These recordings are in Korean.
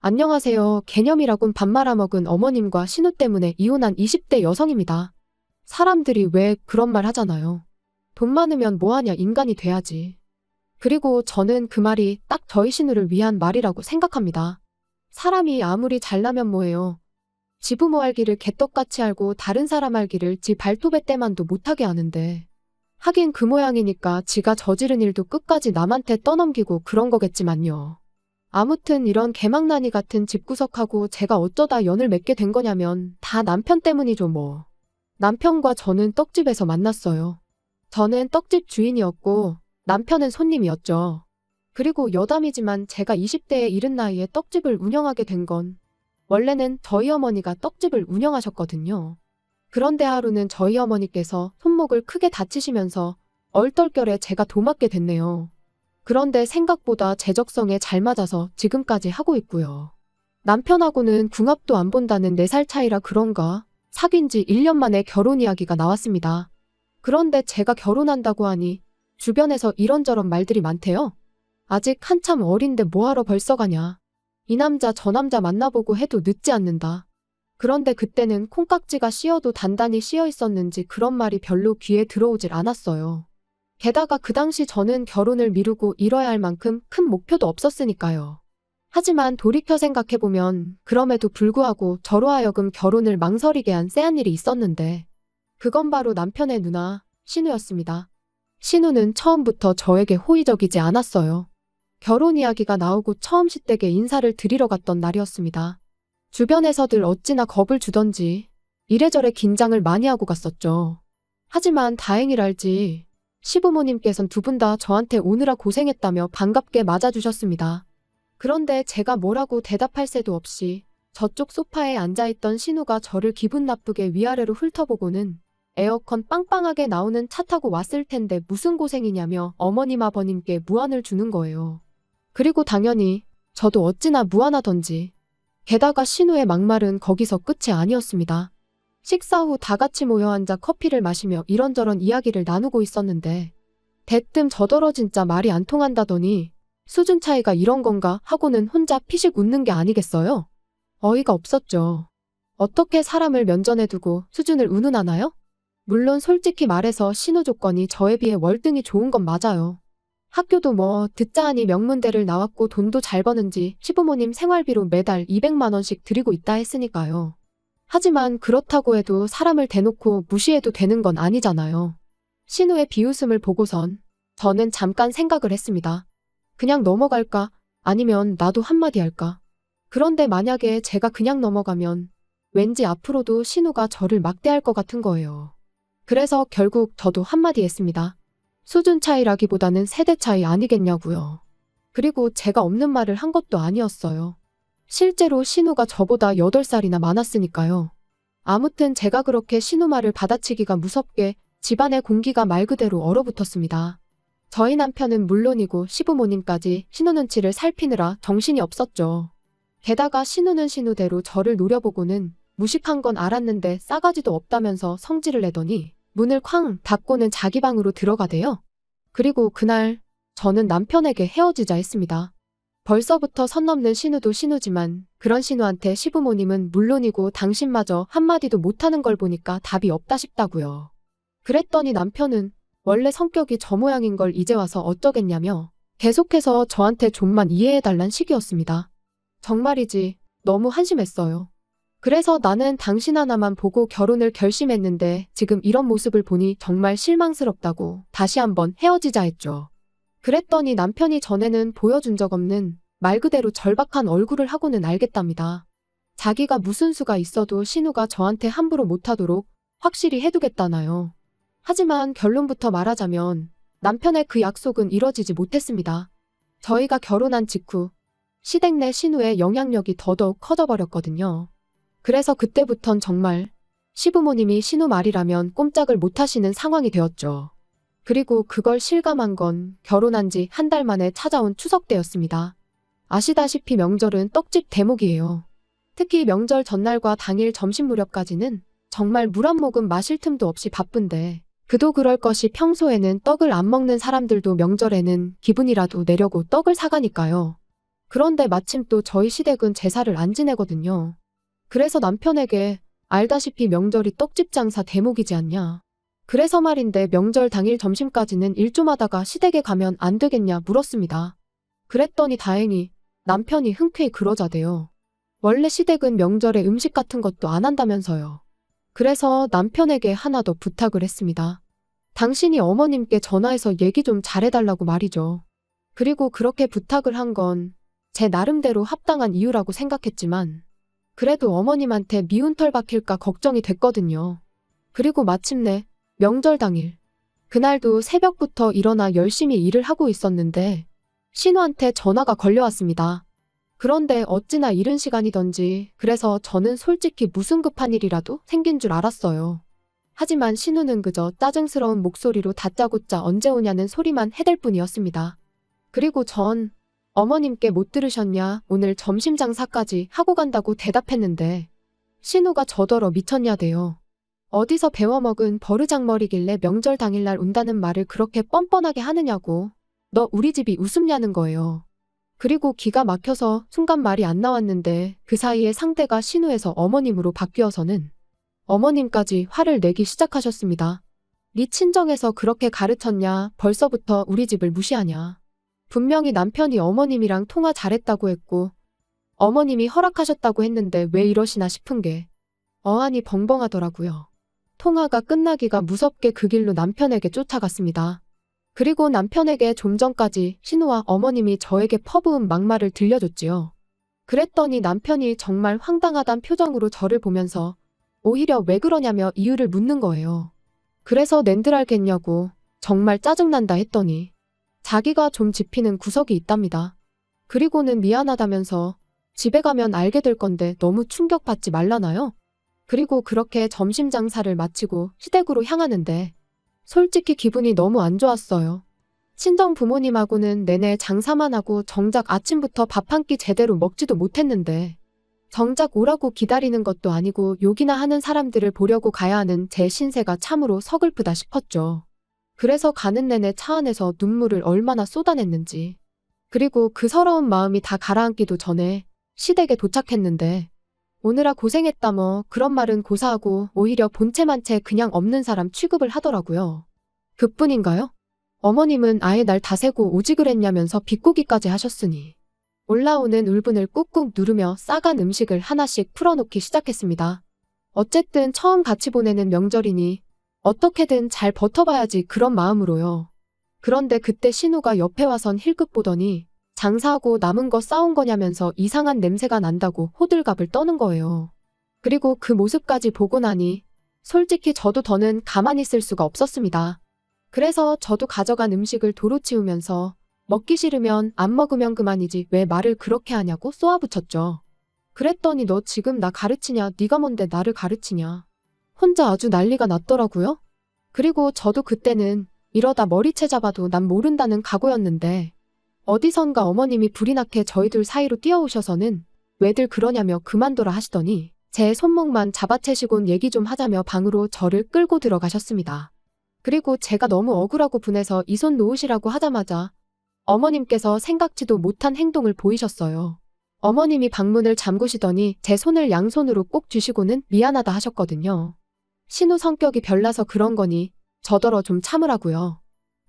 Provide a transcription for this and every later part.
안녕하세요. 개념이라곤 밥 말아먹은 어머님과 신우 때문에 이혼한 20대 여성입니다. 사람들이 왜 그런 말 하잖아요. 돈 많으면 뭐하냐 인간이 돼야지. 그리고 저는 그 말이 딱 저희 신우를 위한 말이라고 생각합니다. 사람이 아무리 잘나면 뭐해요. 지 부모 알기를 개떡같이 알고 다른 사람 알기를 지 발톱에 때만도 못하게 하는데. 하긴 그 모양이니까 지가 저지른 일도 끝까지 남한테 떠넘기고 그런 거겠지만요. 아무튼 이런 개망나니 같은 집구석하고 제가 어쩌다 연을 맺게 된 거냐면 다 남편 때문이죠 뭐. 남편과 저는 떡집에서 만났어요. 저는 떡집 주인이었고 남편은 손님이었죠. 그리고 여담이지만 제가 20대에 이른 나이에 떡집을 운영하게 된 건 원래는 저희 어머니가 떡집을 운영하셨거든요. 그런데 하루는 저희 어머니께서 손목을 크게 다치시면서 얼떨결에 제가 도맡게 됐네요. 그런데 생각보다 제적성에 잘 맞아서 지금까지 하고 있고요. 남편하고는 궁합도 안 본다는 4살 차이라 그런가 사귄 지 1년 만에 결혼 이야기가 나왔습니다. 그런데 제가 결혼한다고 하니 주변에서 이런저런 말들이 많대요. 아직 한참 어린데 뭐하러 벌써 가냐. 이 남자 저 남자 만나보고 해도 늦지 않는다. 그런데 그때는 콩깍지가 씌어도 단단히 씌어 있었는지 그런 말이 별로 귀에 들어오질 않았어요. 게다가 그 당시 저는 결혼을 미루고 이뤄야 할 만큼 큰 목표도 없었으니까요. 하지만 돌이켜 생각해보면 그럼에도 불구하고 저로 하여금 결혼을 망설이게 한 쎄한 일이 있었는데 그건 바로 남편의 누나 신우였습니다. 신우는 처음부터 저에게 호의적이지 않았어요. 결혼 이야기가 나오고 처음 시댁에 인사를 드리러 갔던 날이었습니다. 주변에서들 어찌나 겁을 주던지 이래저래 긴장을 많이 하고 갔었죠. 하지만 다행이랄지 시부모님께선 두 분 다 저한테 오느라 고생했다며 반갑게 맞아주셨습니다. 그런데 제가 뭐라고 대답할 새도 없이 저쪽 소파에 앉아있던 신우가 저를 기분 나쁘게 위아래로 훑어보고는 에어컨 빵빵하게 나오는 차 타고 왔을 텐데 무슨 고생이냐며 어머님 아버님께 무안을 주는 거예요. 그리고 당연히 저도 어찌나 무안하던지. 게다가 신우의 막말은 거기서 끝이 아니었습니다. 식사 후 다 같이 모여 앉아 커피를 마시며 이런저런 이야기를 나누고 있었는데 대뜸 저더러 진짜 말이 안 통한다더니 수준 차이가 이런 건가 하고는 혼자 피식 웃는 게 아니겠어요? 어이가 없었죠. 어떻게 사람을 면전에 두고 수준을 운운하나요? 물론 솔직히 말해서 신우 조건이 저에 비해 월등히 좋은 건 맞아요. 학교도 뭐 듣자 하니 명문대를 나왔고 돈도 잘 버는지 시부모님 생활비로 매달 200만 원씩 드리고 있다 했으니까요. 하지만 그렇다고 해도 사람을 대놓고 무시해도 되는 건 아니잖아요. 신우의 비웃음을 보고선 저는 잠깐 생각을 했습니다. 그냥 넘어갈까? 아니면 나도 한마디 할까? 그런데 만약에 제가 그냥 넘어가면 왠지 앞으로도 신우가 저를 막대할 것 같은 거예요. 그래서 결국 저도 한마디 했습니다. 수준 차이라기보다는 세대 차이 아니겠냐고요. 그리고 제가 없는 말을 한 것도 아니었어요. 실제로 신우가 저보다 8살이나 많았으니까요. 아무튼 제가 그렇게 신우 말을 받아치기가 무섭게 집안의 공기가 말 그대로 얼어붙었습니다. 저희 남편은 물론이고 시부모님까지 신우 눈치를 살피느라 정신이 없었죠. 게다가 신우는 신우대로 저를 노려보고는 무식한 건 알았는데 싸가지도 없다면서 성질을 내더니 문을 쾅 닫고는 자기 방으로 들어가대요. 그리고 그날 저는 남편에게 헤어지자 했습니다. 벌써부터 선 넘는 신우도 신우지만 그런 신우한테 시부모님은 물론이고 당신마저 한마디도 못하는 걸 보니까 답이 없다 싶다고요. 그랬더니 남편은 원래 성격이 저 모양인 걸 이제 와서 어쩌겠냐며 계속해서 저한테 좀만 이해해달란 식이었습니다. 정말이지 너무 한심했어요. 그래서 나는 당신 하나만 보고 결혼을 결심했는데 지금 이런 모습을 보니 정말 실망스럽다고 다시 한번 헤어지자 했죠. 그랬더니 남편이 전에는 보여준 적 없는 말 그대로 절박한 얼굴을 하고는 알겠답니다. 자기가 무슨 수가 있어도 신우가 저한테 함부로 못하도록 확실히 해두겠다나요. 하지만 결론부터 말하자면 남편의 그 약속은 이뤄지지 못했습니다. 저희가 결혼한 직후 시댁 내 신우의 영향력이 더더욱 커져버렸거든요. 그래서 그때부턴 정말 시부모님이 신우 말이라면 꼼짝을 못하시는 상황이 되었죠. 그리고 그걸 실감한 건 결혼한 지 한 달 만에 찾아온 추석 때였습니다. 아시다시피 명절은 떡집 대목이에요. 특히 명절 전날과 당일 점심 무렵까지는 정말 물 한 모금 마실 틈도 없이 바쁜데 그도 그럴 것이 평소에는 떡을 안 먹는 사람들도 명절에는 기분이라도 내려고 떡을 사가니까요. 그런데 마침 또 저희 시댁은 제사를 안 지내거든요. 그래서 남편에게 알다시피 명절이 떡집 장사 대목이지 않냐. 그래서 말인데 명절 당일 점심까지는 일 좀 하다가 시댁에 가면 안 되겠냐 물었습니다. 그랬더니 다행히 남편이 흔쾌히 그러자대요. 원래 시댁은 명절에 음식 같은 것도 안 한다면서요. 그래서 남편에게 하나 더 부탁을 했습니다. 당신이 어머님께 전화해서 얘기 좀 잘해달라고 말이죠. 그리고 그렇게 부탁을 한 건 제 나름대로 합당한 이유라고 생각했지만 그래도 어머님한테 미운 털 박힐까 걱정이 됐거든요. 그리고 마침내 명절 당일 그날도 새벽부터 일어나 열심히 일을 하고 있었는데 신우한테 전화가 걸려왔습니다. 그런데 어찌나 이른 시간이던지 그래서 저는 솔직히 무슨 급한 일이라도 생긴 줄 알았어요. 하지만 신우는 그저 짜증스러운 목소리로 다짜고짜 언제 오냐는 소리만 해댈 뿐이었습니다. 그리고 전 어머님께 못 들으셨냐 오늘 점심 장사까지 하고 간다고 대답했는데 신우가 저더러 미쳤냐대요. 어디서 배워먹은 버르장머리길래 명절 당일날 온다는 말을 그렇게 뻔뻔하게 하느냐고. 너 우리 집이 우습냐는 거예요. 그리고 기가 막혀서 순간 말이 안 나왔는데 그 사이에 상대가 신우에서 어머님으로 바뀌어서는 어머님까지 화를 내기 시작하셨습니다. 네 친정에서 그렇게 가르쳤냐 벌써부터 우리 집을 무시하냐. 분명히 남편이 어머님이랑 통화 잘했다고 했고 어머님이 허락하셨다고 했는데 왜 이러시나 싶은 게 어안이 벙벙하더라고요. 통화가 끝나기가 무섭게 그 길로 남편에게 쫓아갔습니다. 그리고 남편에게 좀 전까지 신우와 어머님이 저에게 퍼부은 막말을 들려줬지요. 그랬더니 남편이 정말 황당하단 표정으로 저를 보면서 오히려 왜 그러냐며 이유를 묻는 거예요. 그래서 낸들 알겠냐고 정말 짜증난다 했더니 자기가 좀 짚히는 구석이 있답니다. 그리고는 미안하다면서 집에 가면 알게 될 건데 너무 충격받지 말라나요? 그리고 그렇게 점심 장사를 마치고 시댁으로 향하는데 솔직히 기분이 너무 안 좋았어요. 친정 부모님하고는 내내 장사만 하고 정작 아침부터 밥 한 끼 제대로 먹지도 못했는데 정작 오라고 기다리는 것도 아니고 욕이나 하는 사람들을 보려고 가야 하는 제 신세가 참으로 서글프다 싶었죠. 그래서 가는 내내 차 안에서 눈물을 얼마나 쏟아냈는지. 그리고 그 서러운 마음이 다 가라앉기도 전에 시댁에 도착했는데 오느라 고생했다 뭐 그런 말은 고사하고 오히려 본체만체 그냥 없는 사람 취급을 하더라고요. 그뿐인가요? 어머님은 아예 날 다세고 오지 그랬냐면서 비꼬기까지 하셨으니 올라오는 울분을 꾹꾹 누르며 싸간 음식을 하나씩 풀어놓기 시작했습니다. 어쨌든 처음 같이 보내는 명절이니 어떻게든 잘 버텨봐야지 그런 마음으로요. 그런데 그때 신우가 옆에 와선 힐끗 보더니 장사하고 남은 거 싸운 거냐면서 이상한 냄새가 난다고 호들갑을 떠는 거예요. 그리고 그 모습까지 보고 나니 솔직히 저도 더는 가만히 있을 수가 없었습니다. 그래서 저도 가져간 음식을 도로 치우면서 먹기 싫으면 안 먹으면 그만이지 왜 말을 그렇게 하냐고 쏘아붙였죠. 그랬더니 너 지금 나 가르치냐 네가 뭔데 나를 가르치냐. 혼자 아주 난리가 났더라고요. 그리고 저도 그때는 이러다 머리채 잡아도 난 모른다는 각오였는데 어디선가 어머님이 불이 나게 저희 둘 사이로 뛰어오셔서는 왜들 그러냐며 그만둬라 하시더니 제 손목만 잡아채시곤 얘기 좀 하자며 방으로 저를 끌고 들어가셨습니다. 그리고 제가 너무 억울하고 분해서 이 손 놓으시라고 하자마자 어머님께서 생각지도 못한 행동을 보이셨어요. 어머님이 방문을 잠그시더니 제 손을 양손으로 꼭 쥐시고는 미안하다 하셨거든요. 신우 성격이 별나서 그런 거니 저더러 좀 참으라고요.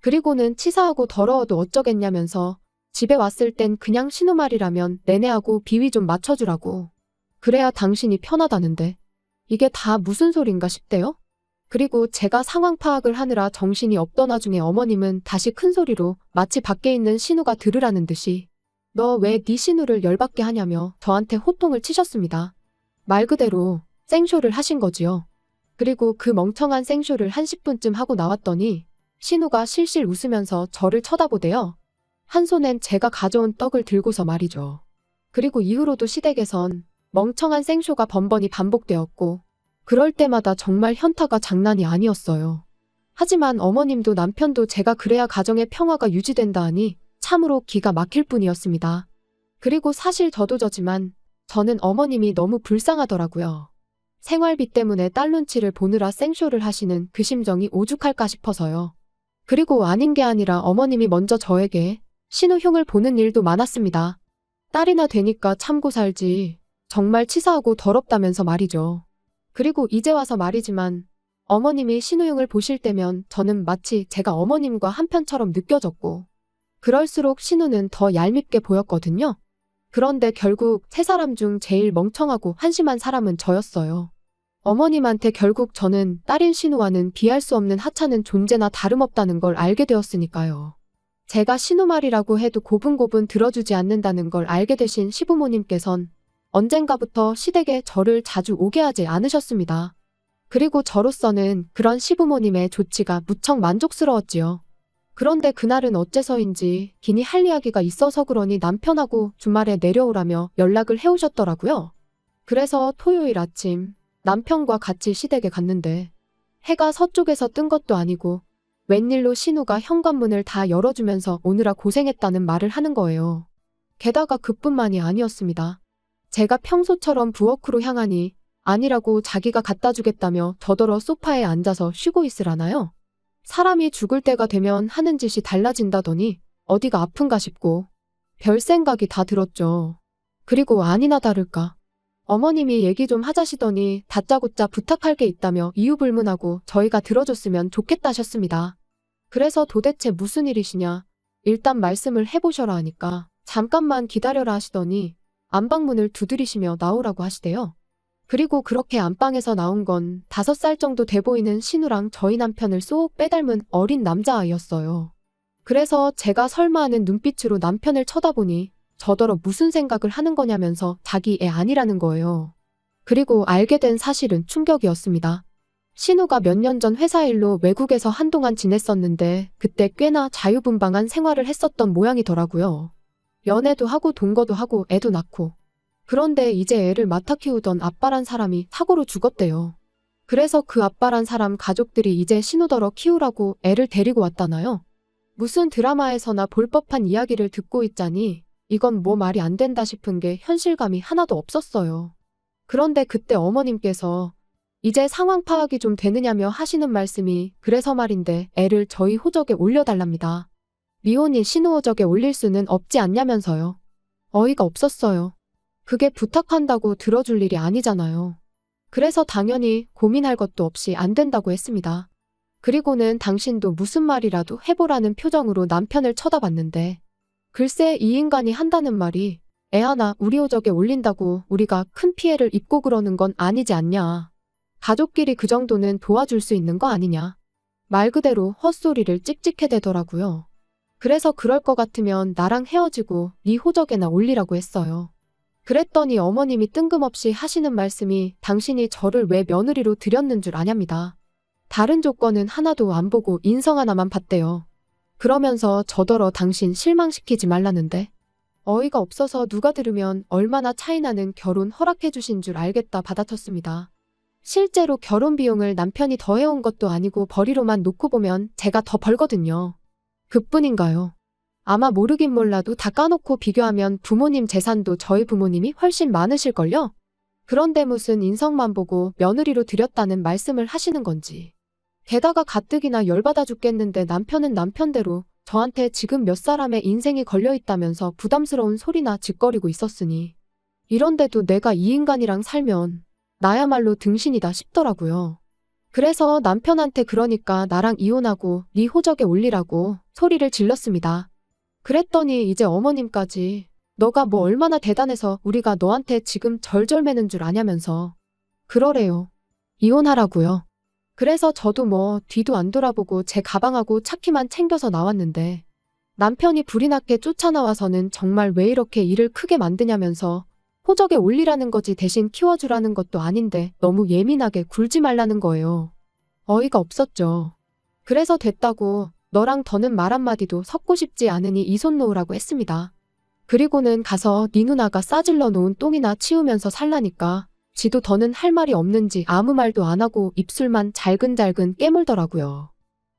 그리고는 치사하고 더러워도 어쩌겠냐면서 집에 왔을 땐 그냥 신우 말이라면 내내하고 비위 좀 맞춰주라고. 그래야 당신이 편하다는데 이게 다 무슨 소린가 싶대요. 그리고 제가 상황 파악을 하느라 정신이 없던 와중에 어머님은 다시 큰 소리로 마치 밖에 있는 신우가 들으라는 듯이 너 왜 네 신우를 열받게 하냐며 저한테 호통을 치셨습니다. 말 그대로 생쇼를 하신 거지요. 그리고 그 멍청한 생쇼를 한 10분쯤 하고 나왔더니 신우가 실실 웃으면서 저를 쳐다보대요. 한 손엔 제가 가져온 떡을 들고서 말이죠. 그리고 이후로도 시댁에선 멍청한 생쇼가 번번이 반복되었고 그럴 때마다 정말 현타가 장난이 아니었어요. 하지만 어머님도 남편도 제가 그래야 가정의 평화가 유지된다 하니 참으로 기가 막힐 뿐이었습니다. 그리고 사실 저도 저지만 저는 어머님이 너무 불쌍하더라고요. 생활비 때문에 딸 눈치를 보느라 생쇼를 하시는 그 심정이 오죽할까 싶어서요. 그리고 아닌 게 아니라 어머님이 먼저 저에게 신우 흉을 보는 일도 많았습니다. 딸이나 되니까 참고 살지. 정말 치사하고 더럽다면서 말이죠. 그리고 이제 와서 말이지만 어머님이 신우용을 보실 때면 저는 마치 제가 어머님과 한편처럼 느껴졌고 그럴수록 신우는 더 얄밉게 보였거든요. 그런데 결국 세 사람 중 제일 멍청하고 한심한 사람은 저였어요. 어머님한테 결국 저는 딸인 신우와는 비할 수 없는 하찮은 존재나 다름없다는 걸 알게 되었으니까요. 제가 신우 말이라고 해도 고분고분 들어주지 않는다는 걸 알게 되신 시부모님께선 언젠가부터 시댁에 저를 자주 오게 하지 않으셨습니다. 그리고 저로서는 그런 시부모님의 조치가 무척 만족스러웠지요. 그런데 그날은 어째서인지 기니 할 이야기가 있어서 그러니 남편하고 주말에 내려오라며 연락을 해오셨더라고요. 그래서 토요일 아침 남편과 같이 시댁에 갔는데 해가 서쪽에서 뜬 것도 아니고 웬일로 신우가 현관문을 다 열어주면서 오느라 고생했다는 말을 하는 거예요. 게다가 그뿐만이 아니었습니다. 제가 평소처럼 부엌으로 향하니 아니라고 자기가 갖다 주겠다며 저더러 소파에 앉아서 쉬고 있으라나요? 사람이 죽을 때가 되면 하는 짓이 달라진다더니 어디가 아픈가 싶고 별 생각이 다 들었죠. 그리고 아니나 다를까 어머님이 얘기 좀 하자시더니 다짜고짜 부탁할 게 있다며 이유불문하고 저희가 들어줬으면 좋겠다셨습니다. 그래서 도대체 무슨 일이시냐 일단 말씀을 해보셔라 하니까 잠깐만 기다려라 하시더니 안방문을 두드리시며 나오라고 하시대요. 그리고 그렇게 안방에서 나온 건 5살 정도 돼 보이는 신우랑 저희 남편을 쏙 빼닮은 어린 남자아이였어요. 그래서 제가 설마 하는 눈빛으로 남편을 쳐다보니 저더러 무슨 생각을 하는 거냐면서 자기 애 아니라는 거예요. 그리고 알게 된 사실은 충격이었습니다. 신우가 몇 년 전 회사 일로 외국에서 한동안 지냈었는데 그때 꽤나 자유분방한 생활을 했었던 모양이더라고요. 연애도 하고 동거도 하고 애도 낳고. 그런데 이제 애를 맡아 키우던 아빠란 사람이 사고로 죽었대요. 그래서 그 아빠란 사람 가족들이 이제 신우더러 키우라고 애를 데리고 왔다나요? 무슨 드라마에서나 볼 법한 이야기를 듣고 있자니 이건 뭐 말이 안 된다 싶은 게 현실감이 하나도 없었어요. 그런데 그때 어머님께서 이제 상황 파악이 좀 되느냐며 하시는 말씀이 그래서 말인데 애를 저희 호적에 올려달랍니다. 미혼인 신우 호적에 올릴 수는 없지 않냐면서요. 어이가 없었어요. 그게 부탁한다고 들어줄 일이 아니잖아요. 그래서 당연히 고민할 것도 없이 안 된다고 했습니다. 그리고는 당신도 무슨 말이라도 해보라는 표정으로 남편을 쳐다봤는데 글쎄 이 인간이 한다는 말이 애 하나 우리 호적에 올린다고 우리가 큰 피해를 입고 그러는 건 아니지 않냐. 가족끼리 그 정도는 도와줄 수 있는 거 아니냐. 말 그대로 헛소리를 찍찍해대더라고요. 그래서 그럴 것 같으면 나랑 헤어지고 네 호적에나 올리라고 했어요. 그랬더니 어머님이 뜬금없이 하시는 말씀이 당신이 저를 왜 며느리로 들였는 줄 아냐입니다. 다른 조건은 하나도 안 보고 인성 하나만 봤대요. 그러면서 저더러 당신 실망시키지 말라는데 어이가 없어서 누가 들으면 얼마나 차이나는 결혼 허락해 주신 줄 알겠다 받아쳤습니다. 실제로 결혼 비용을 남편이 더해온 것도 아니고 벌이로만 놓고 보면 제가 더 벌거든요. 그뿐인가요? 아마 모르긴 몰라도 다 까놓고 비교하면 부모님 재산도 저희 부모님이 훨씬 많으실걸요? 그런데 무슨 인성만 보고 며느리로 들였다는 말씀을 하시는 건지. 게다가 가뜩이나 열받아 죽겠는데 남편은 남편대로 저한테 지금 몇 사람의 인생이 걸려있다면서 부담스러운 소리나 짓거리고 있었으니 이런데도 내가 이 인간이랑 살면 나야말로 등신이다 싶더라고요. 그래서 남편한테 그러니까 나랑 이혼하고 네 호적에 올리라고 소리를 질렀습니다. 그랬더니 이제 어머님까지 너가 뭐 얼마나 대단해서 우리가 너한테 지금 절절매는 줄 아냐면서 그러래요. 이혼하라고요. 그래서 저도 뭐 뒤도 안 돌아보고 제 가방하고 차키만 챙겨서 나왔는데 남편이 불이 나게 쫓아나와서는 정말 왜 이렇게 일을 크게 만드냐면서 호적에 올리라는 거지 대신 키워주라는 것도 아닌데 너무 예민하게 굴지 말라는 거예요. 어이가 없었죠. 그래서 됐다고 너랑 더는 말 한마디도 섞고 싶지 않으니 이 손 놓으라고 했습니다. 그리고는 가서 네 누나가 싸질러 놓은 똥이나 치우면서 살라니까 지도 더는 할 말이 없는지 아무 말도 안 하고 입술만 잘근잘근 깨물더라고요.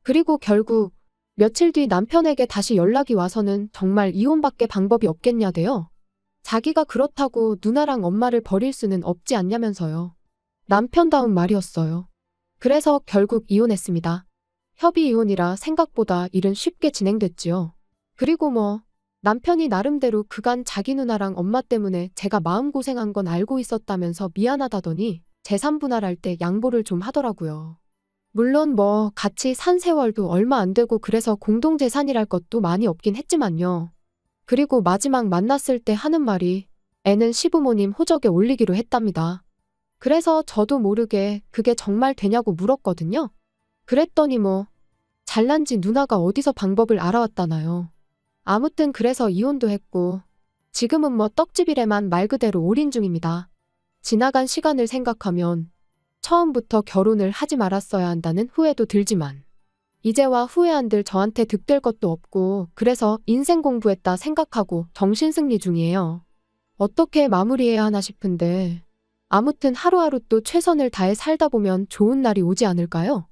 그리고 결국 며칠 뒤 남편에게 다시 연락이 와서는 정말 이혼밖에 방법이 없겠냐대요. 자기가 그렇다고 누나랑 엄마를 버릴 수는 없지 않냐면서요. 남편다운 말이었어요. 그래서 결국 이혼했습니다. 협의 이혼이라 생각보다 일은 쉽게 진행됐지요. 그리고 뭐 남편이 나름대로 그간 자기 누나랑 엄마 때문에 제가 마음고생한 건 알고 있었다면서 미안하다더니 재산 분할할 때 양보를 좀 하더라고요. 물론 같이 산 세월도 얼마 안 되고 그래서 공동재산이랄 것도 많이 없긴 했지만요. 그리고 마지막 만났을 때 하는 말이 애는 시부모님 호적에 올리기로 했답니다. 그래서 저도 모르게 그게 정말 되냐고 물었거든요. 그랬더니 잘난지 누나가 어디서 방법을 알아왔다나요. 아무튼 그래서 이혼도 했고 지금은 떡집이래만 말 그대로 올인 중입니다. 지나간 시간을 생각하면 처음부터 결혼을 하지 말았어야 한다는 후회도 들지만 이제와 후회한들 저한테 득될 것도 없고 그래서 인생 공부했다 생각하고 정신승리 중이에요. 어떻게 마무리해야 하나 싶은데 아무튼 하루하루 또 최선을 다해 살다 보면 좋은 날이 오지 않을까요?